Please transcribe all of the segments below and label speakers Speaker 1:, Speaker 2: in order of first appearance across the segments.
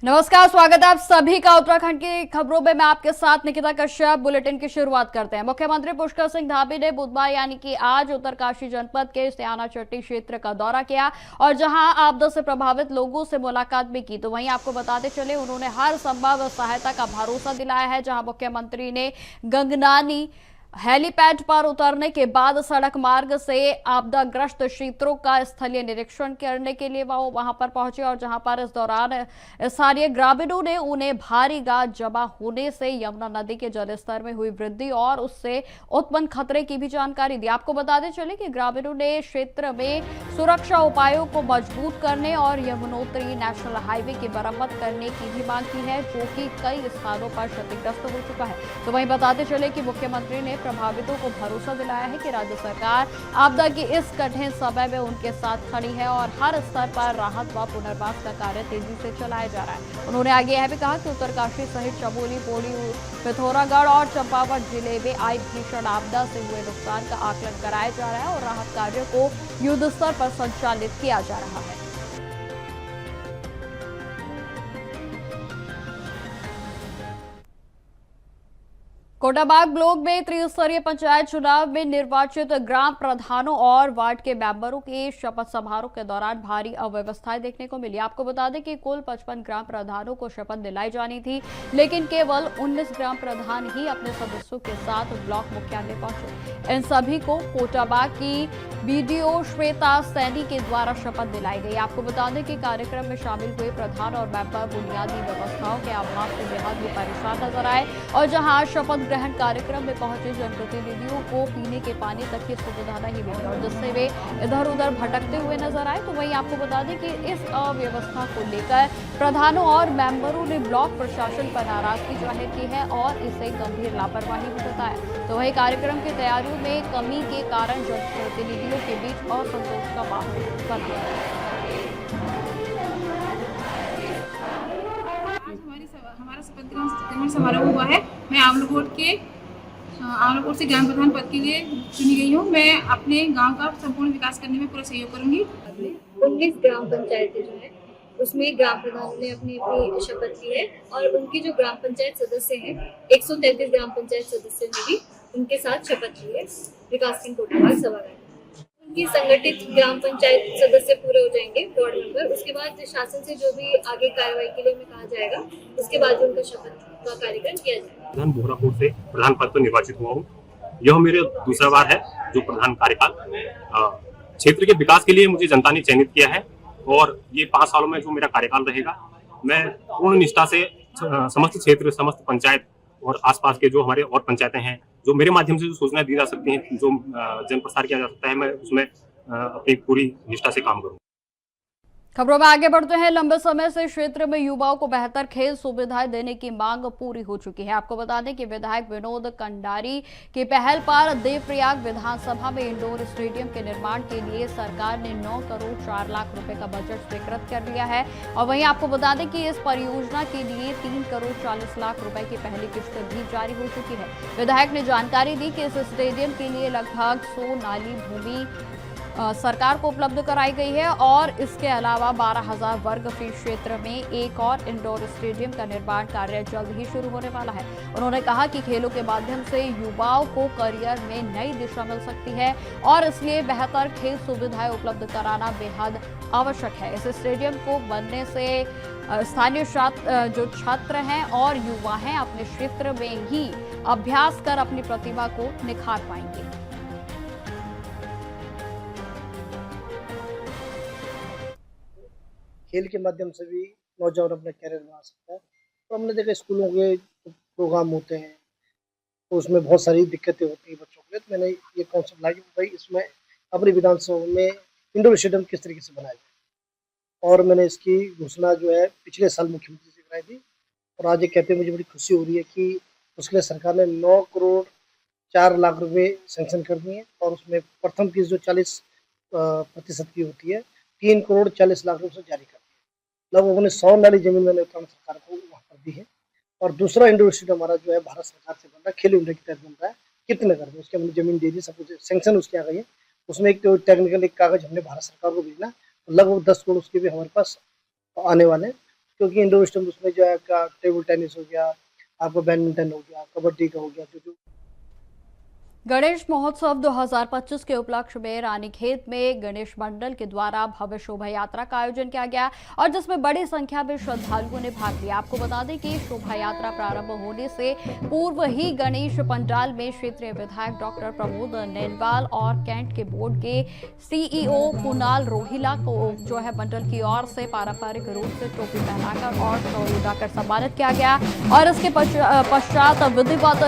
Speaker 1: नमस्कार, स्वागत है आप सभी का उत्तराखंड की खबरों में। मैं आपके साथ निकिता कश्यप। बुलेटिन की शुरुआत करते हैं। मुख्यमंत्री पुष्कर सिंह धामी ने बुधवार यानी कि आज उत्तरकाशी जनपद के स्याना चट्टी क्षेत्र का दौरा किया और जहां आपदा से प्रभावित लोगों से मुलाकात भी की। तो वहीं आपको बताते चले, उन्होंने हर संभव सहायता का भरोसा दिलाया है। जहां मुख्यमंत्री ने गंगनानी हेलीपैड पर उतरने के बाद सड़क मार्ग से आपदाग्रस्त क्षेत्रों का स्थलीय निरीक्षण करने के लिए वो वहां पर पहुंचे और जहां पर इस दौरान स्थानीय ग्रामीणों ने उन्हें भारी गाद जमा होने से यमुना नदी के जलस्तर में हुई वृद्धि और उससे उत्पन्न खतरे की भी जानकारी दी। आपको बताते चले कि ग्रामीणों ने क्षेत्र में सुरक्षा उपायों को मजबूत करने और यमुनोत्री नेशनल हाईवे की मरम्मत करने की भी मांग की है, जो कि कई स्थानों पर क्षतिग्रस्त हो चुका है। तो वहीं बताते चले कि मुख्यमंत्री ने प्रभावितों को भरोसा दिलाया है कि राज्य सरकार आपदा के इस कठिन समय में उनके साथ खड़ी है और हर स्तर पर राहत व पुनर्वास का कार्य तेजी से चलाया जा रहा है। उन्होंने आगे यह भी कहा कि उत्तरकाशी सहित चमोली, पौड़ी, पिथौरागढ़ और चंपावत जिले में आई भीषण आपदा से हुए नुकसान का आकलन कराया जा रहा है और राहत कार्यों को युद्ध स्तर पर संचालित किया जा रहा है। कोटाबाग ब्लॉक में त्रिस्तरीय पंचायत चुनाव में निर्वाचित ग्राम प्रधानों और वार्ड के मेंबरों के शपथ समारोह के दौरान भारी अव्यवस्थाएं देखने को मिली। आपको बता दें कि कुल 55 ग्राम प्रधानों को शपथ दिलाई जानी थी, लेकिन केवल 19 ग्राम प्रधान ही अपने सदस्यों के साथ ब्लॉक मुख्यालय पहुंचे। इन सभी को कोटाबाग की बीडीओ श्वेता सैनी के द्वारा शपथ दिलाई गई। आपको बता दें कि कार्यक्रम में शामिल हुए प्रधान और मेंबर बुनियादी व्यवस्थाओं के अभाव से बेहद ही परेशान नजर आए और जहां शपथ ग्रहण कार्यक्रम में पहुंचे जनप्रतिनिधियों को पीने के पानी तक की सुविधा नहीं मिली और जिससे वे इधर उधर भटकते हुए नजर आए। तो वहीं आपको बता दें कि इस अव्यवस्था को लेकर प्रधानों और मेंबरों ने ब्लॉक प्रशासन पर नाराजगी जाहिर की है और इसे गंभीर लापरवाही भी बताया। तो वहीं कार्यक्रम की तैयारियों में कमी के कारण जनप्रतिनिधियों के बीच असंतोष का माहौल बन गया।
Speaker 2: हमारा शपथ ग्रहण समारोह हुआ है। मैं आमलाकोट से ग्राम प्रधान पद के लिए चुनी गई हूँ। मैं अपने गांव का संपूर्ण विकास करने में पूरा सहयोग करूंगी।
Speaker 3: 19 ग्राम पंचायतें जो है उसमें ग्राम प्रधान ने अपनी अपनी शपथ ली है और उनकी जो ग्राम पंचायत सदस्य हैं 133 ग्राम पंचायत सदस्यों ने भी उनके साथ शपथ ली है विकास खंड कोटाबाग सभागार। उनकी संगठित ग्राम पंचायत सदस्य पूरे हो जाएंगे, वार्ड मेंबर। उसके बाद शासन से जो भी आगे कार्रवाई के लिए हमें कहा जाएगा, उसके बाद उनका शपथ का कार्यक्रम किया जाएगा।
Speaker 4: प्रधान बोहरापुर से प्रधान पद पर निर्वाचित हुआ हूँ। यह मेरे दूसरा बार है जो प्रधान कार्यकाल। क्षेत्र के विकास के लिए मुझे जनता ने चयनित किया है और ये 5 सालों में जो मेरा कार्यकाल रहेगा, मैं पूर्ण निष्ठा से समस्त क्षेत्र, समस्त पंचायत और आसपास के जो हमारे और पंचायतें हैं, जो मेरे माध्यम से जो सूचनाएं दी जा सकती हैं, जो जन प्रसार किया जा सकता है, मैं उसमें अपनी पूरी निष्ठा से काम करूँ।
Speaker 1: खबरों में आगे बढ़ते हैं। लंबे समय से क्षेत्र में युवाओं को बेहतर खेल सुविधाएं देने की मांग पूरी हो चुकी है। आपको बता दें कि विधायक विनोद कंडारी की पहल पर देवप्रयाग विधानसभा में इंडोर स्टेडियम के निर्माण के लिए सरकार ने 9 करोड़ 4 लाख रुपए का बजट स्वीकृत कर लिया है और वहीं आपको बता दें कि इस परियोजना के लिए 3 करोड़ 40 लाख रुपए की पहली किस्त भी जारी हो चुकी है। विधायक ने जानकारी दी कि इस स्टेडियम के लिए लगभग 100 नाली भूमि सरकार को उपलब्ध कराई गई है और इसके अलावा 12,000 वर्ग फीट क्षेत्र में एक और इंडोर स्टेडियम का निर्माण कार्य जल्द ही शुरू होने वाला है। उन्होंने कहा कि खेलों के माध्यम से युवाओं को करियर में नई दिशा मिल सकती है और इसलिए बेहतर खेल सुविधाएं उपलब्ध कराना बेहद आवश्यक है। इस स्टेडियम को बनने से स्थानीय जो छात्र हैं और युवा हैं अपने क्षेत्र में ही अभ्यास कर अपनी प्रतिभा को निखार पाएंगे।
Speaker 5: खेल के माध्यम से भी नौजवान अपना कैरियर बना सकता है। तो हमने देखा स्कूलों के प्रोग्राम होते हैं तो उसमें बहुत सारी दिक्कतें होती हैं बच्चों के लिए। तो मैंने ये कॉन्सेप्ट लाई भाई इसमें अपनी विधानसभा में इंडोर स्टेडियम किस तरीके से बनाया जाए और मैंने इसकी घोषणा जो है पिछले साल मुख्यमंत्री से कराई थी और आज ये कहते हुए मुझे बड़ी खुशी हो रही है कि उसके लिए सरकार ने 9 करोड़ 4 लाख रुपए सैंक्शन कर दिए और उसमें प्रथम किस्त जो 40% की होती है 3 करोड़ 40 लाख रुपए जारी कर दिए। लगभग उन्हें 100 नाली जमीन मैंने उत्तराखंड सरकार को वहाँ पर दी है और दूसरा इंडोर स्टेडियम हमारा जो है भारत सरकार से बन रहा है, खेलो इंडिया के तहत बन रहा है। कितने कर दो उसके हमने जमीन दे दी, सब कुछ सैंक्शन उसकी आ गई है। उसमें एक तो टेक्निकल एक कागज हमने भारत सरकार को भेजना, तो लगभग 10 करोड़ उसके भी हमारे पास आने वाले हैं। क्योंकि इंडोर स्टेडियम उसमें जो है आपका टेबल टेनिस हो गया, आपका बैडमिंटन हो गया, कबड्डी का हो गया, जो
Speaker 1: गणेश महोत्सव 2025 के उपलक्ष्य में रानीखेत में गणेश मंडल के द्वारा भव्य शोभा यात्रा का आयोजन किया गया और जिसमें बड़ी संख्या में श्रद्धालुओं ने भाग लिया। आपको बता दें कि शोभा यात्रा प्रारंभ होने से पूर्व ही गणेश पंडाल में क्षेत्रीय विधायक डॉक्टर प्रमोद नेनवाल और कैंट के बोर्ड के सीईओ कुणाल रोहिला को जो है मंडल की ओर से पारंपरिक रूप से टोपी पहनाकर और शॉल उड़ाकर सम्मानित किया गया और इसके पश्चात विधिवत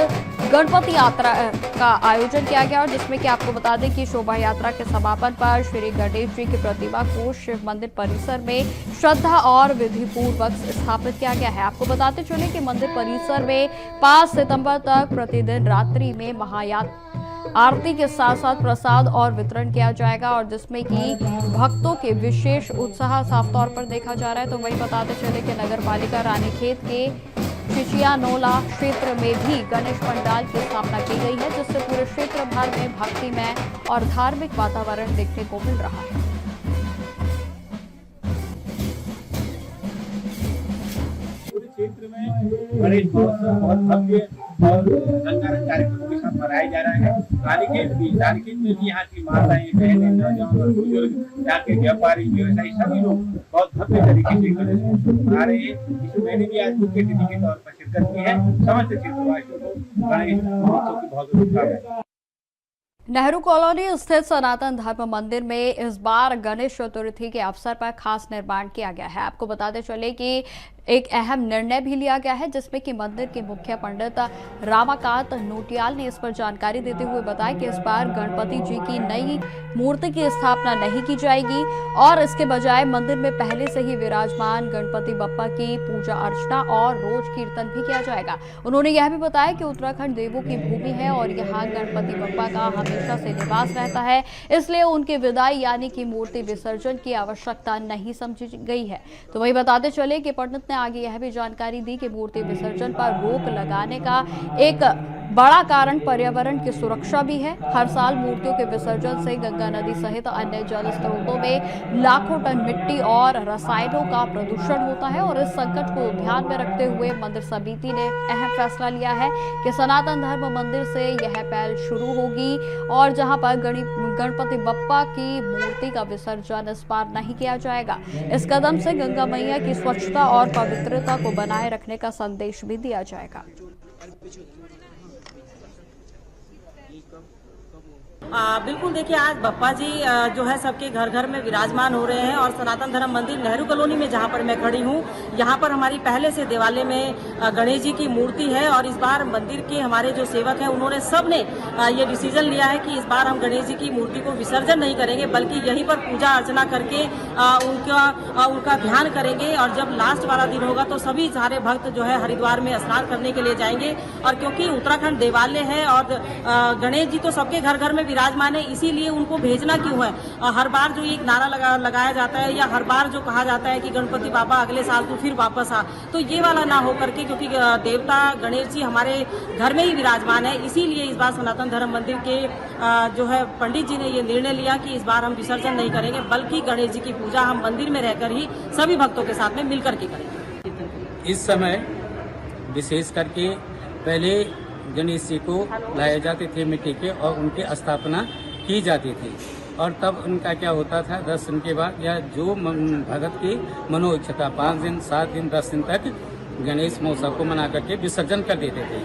Speaker 1: गणपति यात्रा का आयोजन किया गया और जिसमें कि आपको बता दें कि शोभा यात्रा के समापन पर श्री गणेश जी की प्रतिमा को शिव मंदिर परिसर में श्रद्धा और विधि पूर्वक स्थापित किया गया है। आपको बताते चले कि मंदिर परिसर में 5 सितंबर तक प्रतिदिन रात्रि में आरती के साथ साथ प्रसाद और वितरण किया जाएगा और जिसमें कि भक्तों के विशेष उत्साह साफ तौर पर देखा जा रहा है। तो वही बताते चले कि नगर पालिका रानीखेत के चिचियानोला क्षेत्र में भी गणेश पंडाल की स्थापना की गई है जिससे पूरे क्षेत्र भर में भक्तिमय और धार्मिक वातावरण देखने को मिल रहा है।
Speaker 6: क्षेत्र में गणेश महोत्सव बहुत भव्य और रंगारंग कार्यक्रमों के साथ मनाया जा रहा है। रानीखेत में भी यहाँ की माताएं, बहनें, नौजवान और बुजुर्ग, यहाँ के व्यापारी, व्यवसायी सभी लोग बहुत भव्य तरीके से गणेश महोत्सव मना रहे हैं। इसमें मैंने भी आज मुख्य अतिथि के तौर पर शिरकत की है। समस्त क्षेत्रवासियों को गणेश महोत्सव की बहुत बहुत शुभकामनाएं।
Speaker 1: नेहरू कॉलोनी स्थित सनातन धर्म मंदिर में इस बार गणेश चतुर्थी के अवसर पर खास निर्माण किया गया है। आपको बताते चले कि एक अहम निर्णय भी लिया गया है जिसमें कि मंदिर के मुख्य पंडित रामाकांत नोटियाल ने इस पर जानकारी देते हुए बताया कि इस बार गणपति जी की नई मूर्ति की स्थापना नहीं की जाएगी और इसके बजाय मंदिर में पहले से ही विराजमान गणपति बप्पा की पूजा अर्चना और रोज कीर्तन भी किया जाएगा। उन्होंने यह भी बताया कि उत्तराखंड देवों की भूमि है और यहाँ गणपति बप्पा का हमेशा से निवास रहता है, इसलिए उनकी विदाई यानी कि मूर्ति विसर्जन की आवश्यकता नहीं समझी गई है। तो वही बताते चले कि पंडित ने आगे यह भी जानकारी दी कि मूर्ति विसर्जन पर रोक लगाने का एक बड़ा कारण पर्यावरण की सुरक्षा भी है। हर साल मूर्तियों के विसर्जन से गंगा नदी सहित अन्य जल स्रोतों में लाखों टन मिट्टी और रसायनों का प्रदूषण होता है और इस संकट को ध्यान में रखते हुए मंदिर समिति ने अहम फैसला लिया है कि सनातन धर्म मंदिर से यह पहल शुरू होगी और जहां पर गणपति बप्पा की मूर्ति का विसर्जन इस बार नहीं किया जाएगा। इस कदम से गंगा मैया की स्वच्छता और पवित्रता को बनाए रखने का संदेश भी दिया जाएगा।
Speaker 7: बिल्कुल देखिए, आज बप्पा जी जो है सबके घर घर में विराजमान हो रहे हैं और सनातन धर्म मंदिर नेहरू कॉलोनी में जहां पर मैं खड़ी हूं, यहां पर हमारी पहले से दिवाली में गणेश जी की मूर्ति है और इस बार मंदिर के हमारे जो सेवक हैं उन्होंने सबने ये डिसीजन लिया है कि इस बार हम गणेश जी की मूर्ति को विसर्जन नहीं करेंगे बल्कि यहीं पर पूजा अर्चना करके उनका ध्यान करेंगे और जब लास्ट वाला दिन होगा तो सभी सारे भक्त जो है हरिद्वार में स्नान करने के लिए जाएंगे। और क्योंकि उत्तराखंड देवालय है और गणेश जी तो सबके घर घर में विराजमान है, इसीलिए उनको भेजना क्यों है। हर बार जो एक नारा लगाया जाता है या हर बार जो कहा जाता है कि गणपति बाबा अगले साल तो फिर वापस आ, तो ये वाला ना हो करके, क्योंकि देवता गणेश जी हमारे घर में ही विराजमान है, इसीलिए इस बार सनातन धर्म मंदिर के जो है पंडित जी ने ये निर्णय लिया कि इस बार हम विसर्जन नहीं करेंगे बल्कि गणेश जी की पूजा हम मंदिर में रहकर ही सभी भक्तों के साथ में मिलकर के करेंगे।
Speaker 8: इस समय विशेष करके पहले गणेश जी को लाए जाते थे मिट्टी के और उनकी स्थापना की जाती थी और तब उनका क्या होता था 10 दिन के बाद या जो भगत की मनोइच्छा 5 दिन 7 दिन 10 दिन तक गणेश महोत्सव को मना करके विसर्जन कर देते थे।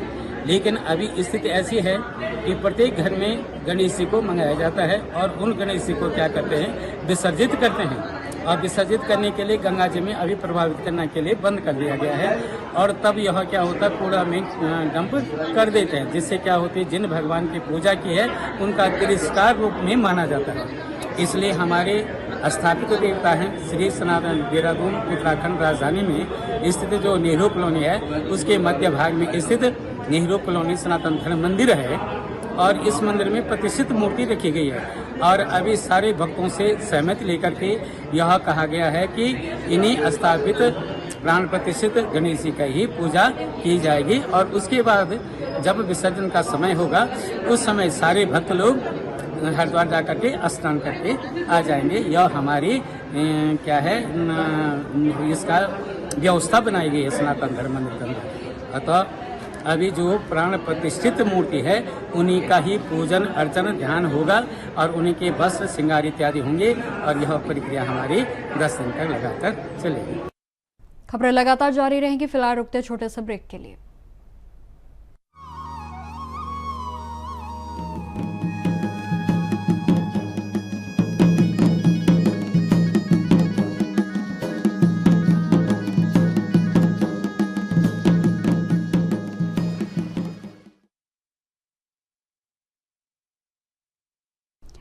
Speaker 8: लेकिन अभी स्थिति ऐसी है कि प्रत्येक घर में गणेश जी को मंगाया जाता है और उन गणेश जी को क्या करते हैं, विसर्जित करते हैं और विसर्जित करने के लिए गंगा जी में अभी प्रभावित करने के लिए बंद कर दिया गया है और तब यह क्या होता है, कूड़ा में डंप कर देते हैं, जिससे क्या होती है जिन भगवान की पूजा की है उनका तिरस्कार रूप में माना जाता है। इसलिए हमारे स्थापित देवता हैं श्री सनातन देहरादून उत्तराखंड राजधानी में स्थित जो नेहरू कॉलोनी है उसके मध्य भाग में स्थित नेहरू कॉलोनी सनातन धर्म मंदिर है और इस मंदिर में प्रतिष्ठित मूर्ति रखी गई है और अभी सारे भक्तों से सहमति लेकर के यह कहा गया है कि इन्हीं स्थापित प्राण प्रतिष्ठित गणेश जी का ही पूजा की जाएगी और उसके बाद जब विसर्जन का समय होगा उस समय सारे भक्त लोग हरिद्वार जा करके स्नान करके आ जाएंगे। यह हमारी क्या है इसका व्यवस्था बनाई गई है सनातन धर्म मंदिर के अंदर। अतः अभी जो प्राण प्रतिष्ठित मूर्ति है उन्हीं का ही पूजन अर्चन ध्यान होगा और उन्हीं के वस्त्र श्रृंगार इत्यादि होंगे और यह प्रक्रिया हमारी 10 दिन तक लगातार चलेगी।
Speaker 1: खबरें लगातार जारी रहेंगी, फिलहाल रुकते छोटे से ब्रेक के लिए।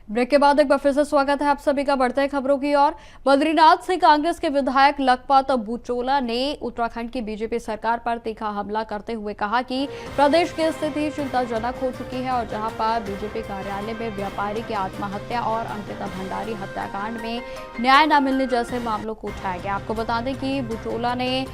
Speaker 1: ब्रेक के बाद एक बार फिर से स्वागत है आप सभी का। बढ़ते हैं खबरों की ओर। बद्रीनाथ से कांग्रेस के विधायक लखपत बुचोला ने उत्तराखंड की बीजेपी सरकार पर तीखा हमला करते हुए कहा कि प्रदेश की स्थिति चिंताजनक हो चुकी है और जहां पर बीजेपी कार्यालय में व्यापारी की आत्महत्या और अंकिता भंडारी हत्याकांड में न्याय न मिलने जैसे मामलों को उठाया गया। आपको बता दें कि बुचोला ने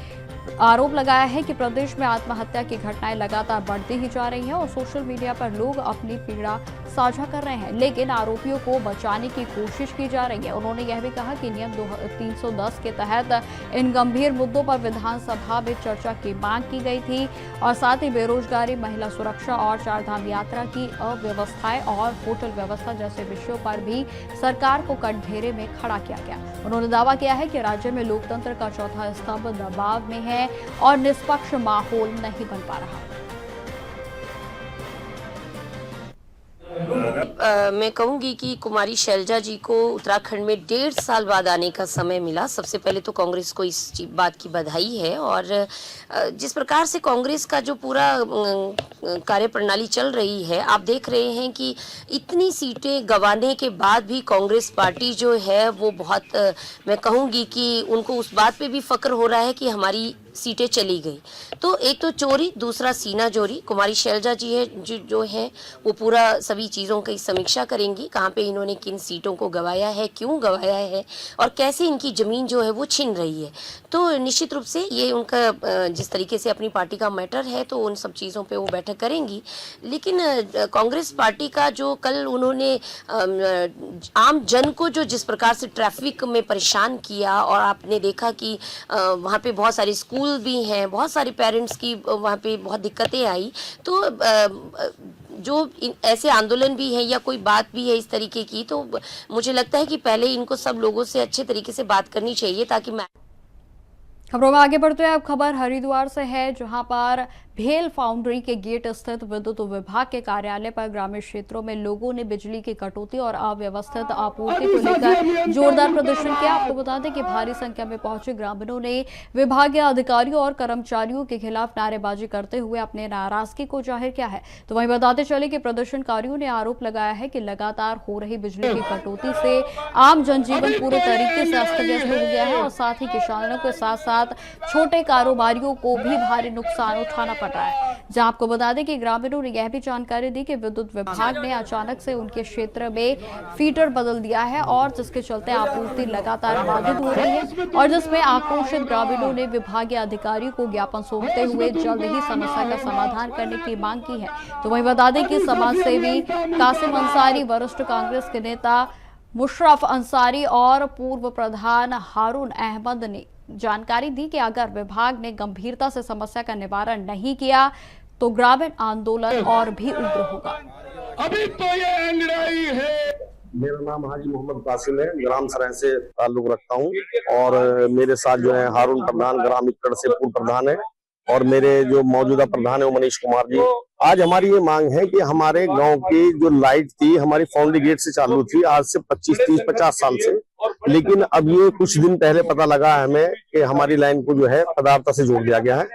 Speaker 1: आरोप लगाया है कि प्रदेश में आत्महत्या की घटनाएं लगातार बढ़ती ही जा रही हैं और सोशल मीडिया पर लोग अपनी पीड़ा साझा कर रहे हैं, लेकिन आरोपियों को बचाने की कोशिश की जा रही है। उन्होंने यह भी कहा कि नियम 310 के तहत इन गंभीर मुद्दों पर विधानसभा में चर्चा की मांग की गई थी और साथ ही बेरोजगारी, महिला सुरक्षा और चारधाम यात्रा की अव्यवस्थाएं और होटल व्यवस्था जैसे विषयों पर भी सरकार को कटघरे में खड़ा किया गया। उन्होंने दावा किया है कि राज्य में लोकतंत्र का चौथा स्तंभ दबाव में है और निष्पक्ष माहौल नहीं बन पा रहा।
Speaker 9: मैं कहूंगी कि कुमारी शैलजा जी को उत्तराखंड में 1.5 साल बाद आने का समय मिला। सबसे पहले तो कांग्रेस को इस बात की बधाई है और जिस प्रकार से कांग्रेस का जो पूरा कार्यप्रणाली चल रही है, आप देख रहे हैं कि इतनी सीटें गंवाने के बाद भी कांग्रेस पार्टी जो है वो बहुत, मैं कहूंगी कि उनको उस बात पे भी फक्र हो रहा है कि हमारी सीटें चली गई। तो एक तो चोरी, दूसरा सीना जोरी। कुमारी शैलजा जी है जो है वो पूरा सभी चीज़ों की समीक्षा करेंगी, कहाँ पे इन्होंने किन सीटों को गंवाया है, क्यों गंवाया है और कैसे इनकी ज़मीन जो है वो छिन रही है। तो निश्चित रूप से ये उनका जिस तरीके से अपनी पार्टी का मैटर है तो उन सब चीज़ों पे वो बैठक करेंगी। लेकिन कांग्रेस पार्टी का जो कल उन्होंने आम जन को जो जिस प्रकार से ट्रैफिक में परेशान किया और आपने देखा कि वहाँ पे बहुत सारे स्कूल भी हैं, बहुत सारे पेरेंट्स की वहाँ पे बहुत दिक्कतें आई। तो जो ऐसे आंदोलन भी है या कोई बात भी है इस तरीके की, तो मुझे लगता है कि पहले इनको सब लोगों से अच्छे तरीके से बात करनी चाहिए ताकि
Speaker 1: खबरों में आगे बढ़ते हैं। अब खबर हरिद्वार से है, जहां पर भेल फाउंड्री के गेट स्थित विद्युत विभाग के कार्यालय पर ग्रामीण क्षेत्रों में लोगों ने बिजली की कटौती और अव्यवस्थित आपूर्ति को लेकर जोरदार प्रदर्शन किया। आपको बता दें कि भारी संख्या में पहुंचे ग्रामीणों ने विभागीय अधिकारियों और कर्मचारियों के खिलाफ नारेबाजी करते हुए अपने नाराजगी को जाहिर किया है। तो वहीं बताते चले कि प्रदर्शनकारियों ने आरोप लगाया है कि लगातार हो रही बिजली की कटौती से आम जनजीवन पूरे तरीके से अस्त व्यस्त हो गया है और साथ ही किसानों के साथ साथ छोटे कारोबारियों को भी भारी नुकसान उठाना पड़ रहा है। जहां आपको बता दें कि ग्रामीणों ने यह भी जानकारी दी कि विद्युत विभाग ने अचानक से उनके क्षेत्र में फीडर बदल दिया है और जिसके चलते आपूर्ति लगातार बाधित हो रही है और जिसमें आक्रोशित ग्रामीणों ने विभागीय अधिकारियों को ज्ञापन सौंपते हुए जल्द ही समस्या का समाधान करने की मांग की है। तो वहीं बता दें कि समाज सेवी कासिम अंसारी, वरिष्ठ कांग्रेस के नेता मुशर्रफ अंसारी और पूर्व प्रधान हारून अहमद ने जानकारी दी कि अगर विभाग ने गंभीरता से समस्या का निवारण नहीं किया तो ग्रामीण आंदोलन और भी उग्र होगा।
Speaker 10: अभी तो ये अंगड़ाई है।
Speaker 11: मेरा नाम हाजी मोहम्मद कासिम है, ग्राम सराय से ताल्लुक रखता हूँ और मेरे साथ जो है हारून प्रधान ग्राम इक्कड़ से पूर्व प्रधान है और मेरे जो मौजूदा प्रधान है वो मनीष कुमार जी। आज हमारी ये मांग है कि हमारे गांव की जो लाइट थी हमारी फाउंड्री गेट से चालू थी आज से 25, 30, 50 साल से, लेकिन अब ये कुछ दिन पहले पता लगा हमें कि हमारी लाइन को जो है पदार्था से जोड़ दिया गया है।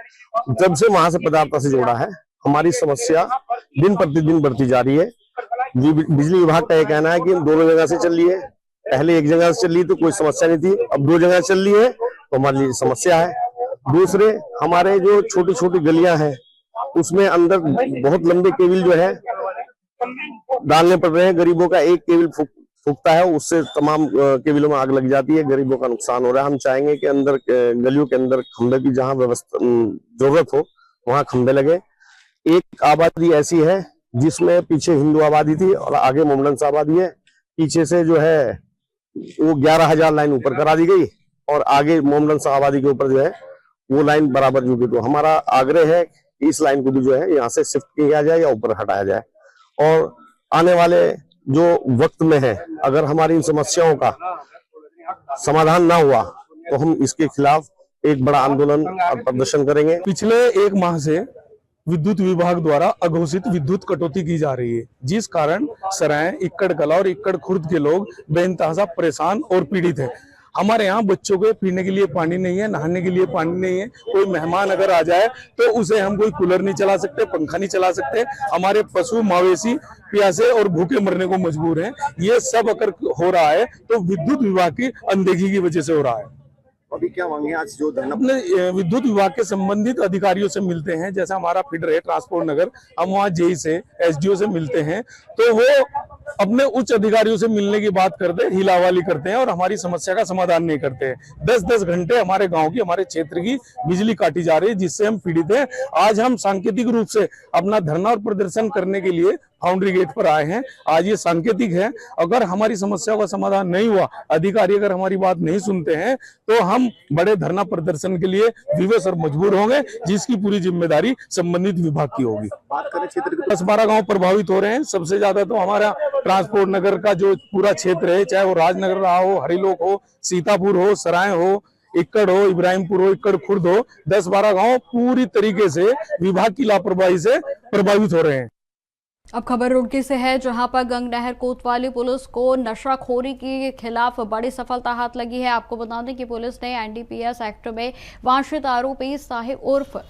Speaker 11: जब से वहां से पदार्था से जोड़ा है हमारी समस्या दिन प्रतिदिन बढ़ती जा रही है। बिजली विभाग का ये कहना है कि दोनों जगह से चल रही है, पहले एक जगह से चल रही तो कोई समस्या नहीं थी, अब 2 जगह चल रही है तो हमारे लिए समस्या है। दूसरे हमारे जो छोटी छोटी गलियां हैं उसमें अंदर बहुत लंबे केबल जो है डालने पड़ रहे हैं। गरीबों का एक केबल फूकता है उससे तमाम केबलों में आग लग जाती है, गरीबों का नुकसान हो रहा है। हम चाहेंगे कि अंदर गलियों के अंदर खंभे की जहां व्यवस्था जरूरत हो वहां खंभे लगे। एक आबादी ऐसी है जिसमें पीछे हिंदू आबादी थी और आगे मोमडन आबादी है, पीछे से जो है वो 11,000 लाइन ऊपर करा दी गई और आगे मोमडन आबादी के ऊपर जो है वो लाइन बराबर जुड़ी। तो हमारा आग्रह है कि इस लाइन को भी जो है यहाँ से शिफ्ट किया जाए या ऊपर हटाया जाए। और आने वाले जो वक्त में है, अगर हमारी इन समस्याओं का समाधान ना हुआ तो हम इसके खिलाफ एक बड़ा आंदोलन और प्रदर्शन करेंगे।
Speaker 10: पिछले एक माह से विद्युत विभाग द्वारा अघोषित विद्युत कटौती की जा रही है, जिस कारण सराय, इक्कड़ कला और इक्कड़ खुर्द के लोग बेइंतहा परेशान और पीड़ित हैं। हमारे यहाँ बच्चों के पीने के लिए पानी नहीं है, नहाने के लिए पानी नहीं है। कोई मेहमान अगर आ जाए तो उसे हम कोई कूलर नहीं चला सकते, पंखा नहीं चला सकते। हमारे पशु मवेशी प्यासे और भूखे मरने को मजबूर हैं। ये सब अगर हो रहा है तो विद्युत विभाग की अनदेखी की वजह से हो रहा है।
Speaker 11: अभी क्या मांगे आज जो
Speaker 10: अपने विद्युत विभाग के संबंधित अधिकारियों से मिलते हैं, जैसा हमारा फीडर है ट्रांसपोर्ट नगर, हम वहाँ जेई से, एसडीओ से मिलते हैं, तो वो अपने उच्च अधिकारियों से मिलने की बात करते हैं, हिलावाली करते हैं और हमारी समस्या का समाधान नहीं करते हैं। 10-10 घंटे हमारे गांव की, हमारे क्षेत्र की बिजली काटी जा रही है, जिससे हम पीड़ित हैं। आज हम सांकेतिक रूप से अपना धरना और प्रदर्शन करने के लिए बाउंड्री गेट पर आए हैं। आज ये सांकेतिक है, अगर हमारी समस्या का समाधान नहीं हुआ, अधिकारी अगर हमारी बात नहीं सुनते हैं, तो हम बड़े धरना प्रदर्शन के लिए विवश और मजबूर होंगे, जिसकी पूरी जिम्मेदारी संबंधित विभाग की होगी।
Speaker 11: बात करें क्षेत्र के
Speaker 10: 10-12 गांव प्रभावित हो रहे हैं। सबसे ज्यादा तो हमारा ट्रांसपोर्ट नगर का जो पूरा क्षेत्र है, चाहे वो राजनगर रहा हो, हरिलोक हो, सीतापुर हो, सराय हो, इक्कड़ हो, इब्राहिमपुर हो, इक्कड़ खुर्द हो, 10-12 गांव पूरी तरीके से विभाग की लापरवाही से प्रभावित हो रहे हैं।
Speaker 1: अब खबर रुड़की से है, जहां पर गंगनहर कोतवाली पुलिस को नशाखोरी के खिलाफ बड़ी सफलता हाथ लगी है। आपको बता दें कि पुलिस ने एनडीपीएस एक्ट में वांछित आरोपी साहिब उर्फ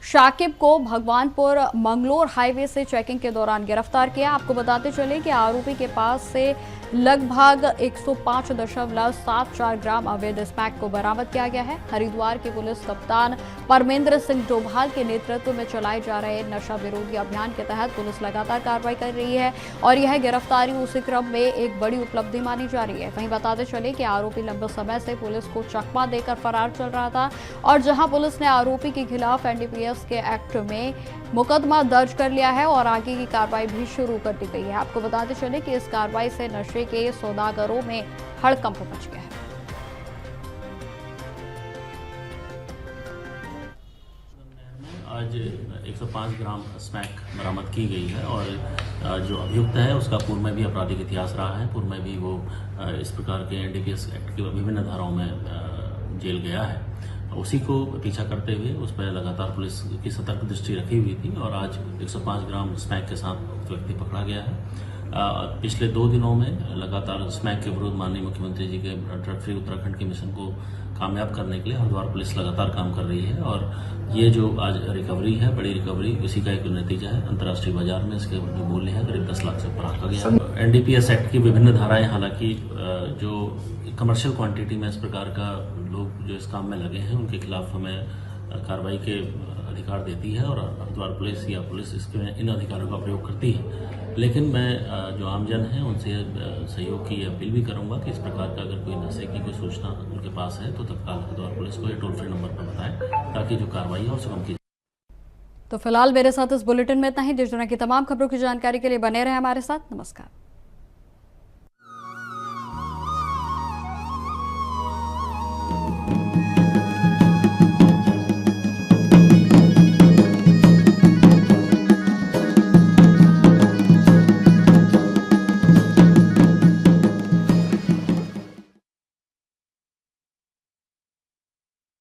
Speaker 1: शाकिब को भगवानपुर मंगलोर हाईवे से चेकिंग के दौरान गिरफ्तार किया। आपको बताते चले कि आरोपी के पास से लगभग 105.74 ग्राम अवैध स्मैक को बरामद किया गया है। हरिद्वार के पुलिस कप्तान परमेंद्र सिंह डोभाल के नेतृत्व में चलाए जा रहे नशा विरोधी अभियान के तहत पुलिस लगातार कार्रवाई कर रही है और यह गिरफ्तारी उसी क्रम में एक बड़ी उपलब्धि मानी जा रही है। वहीं बताते चले कि आरोपी लंबे समय से पुलिस को चकमा देकर फरार चल रहा था और जहां पुलिस ने आरोपी के खिलाफ एनडीपीएस के एक्ट में मुकदमा दर्ज कर लिया है और आगे की कार्रवाई भी शुरू कर दी गई है। आपको बताते चले कि इस कार्रवाई से नशे के सौदागरों में हड़कंप मच गया है।
Speaker 12: आज 105 ग्राम स्मैक बरामद की गई है और जो अभियुक्त है उसका पूर्व में भी आपराधिक इतिहास रहा है। पूर्व में भी वो इस प्रकार के एनडीपीएस एक्ट की विभिन्न धाराओं में जेल गया है। उसी को पीछा करते हुए उस पर लगातार पुलिस की सतर्क दृष्टि रखी हुई थी और आज 105 ग्राम स्मैक के साथ व्यक्ति पकड़ा गया है। पिछले 2 दिनों में लगातार स्मैक के विरुद्ध माननीय मुख्यमंत्री जी के ड्रग फ्री उत्तराखंड के मिशन को कामयाब करने के लिए हरिद्वार पुलिस लगातार काम कर रही है और ये जो आज रिकवरी है, बड़ी रिकवरी, इसी का एक नतीजा है। अंतर्राष्ट्रीय बाजार में इसके जो मूल्य है करीब 10 लाख से ऊपर आंका गया। एनडीपीएस एक्ट की विभिन्न धाराएं, हालांकि जो कमर्शियल क्वांटिटी में इस प्रकार का लोग जो इस काम में लगे हैं उनके खिलाफ हमें कार्रवाई के अधिकार देती है और हरिद्वार पुलिस या पुलिस इसके इन अधिकारों का प्रयोग करती है। लेकिन मैं जो आमजन है उनसे सहयोग की अपील भी करूंगा कि इस प्रकार का अगर कोई नशे की कोई सूचना उनके पास है तो तत्काल हरिद्वार पुलिस को या टोल फ्री नंबर पर बताएं ताकि जो कार्रवाई है वो सुगम की।
Speaker 1: तो फिलहाल मेरे साथ इस बुलेटिन में इतना ही। देश दुनिया की तमाम खबरों की जानकारी के लिए बने रहे हमारे साथ। नमस्कार।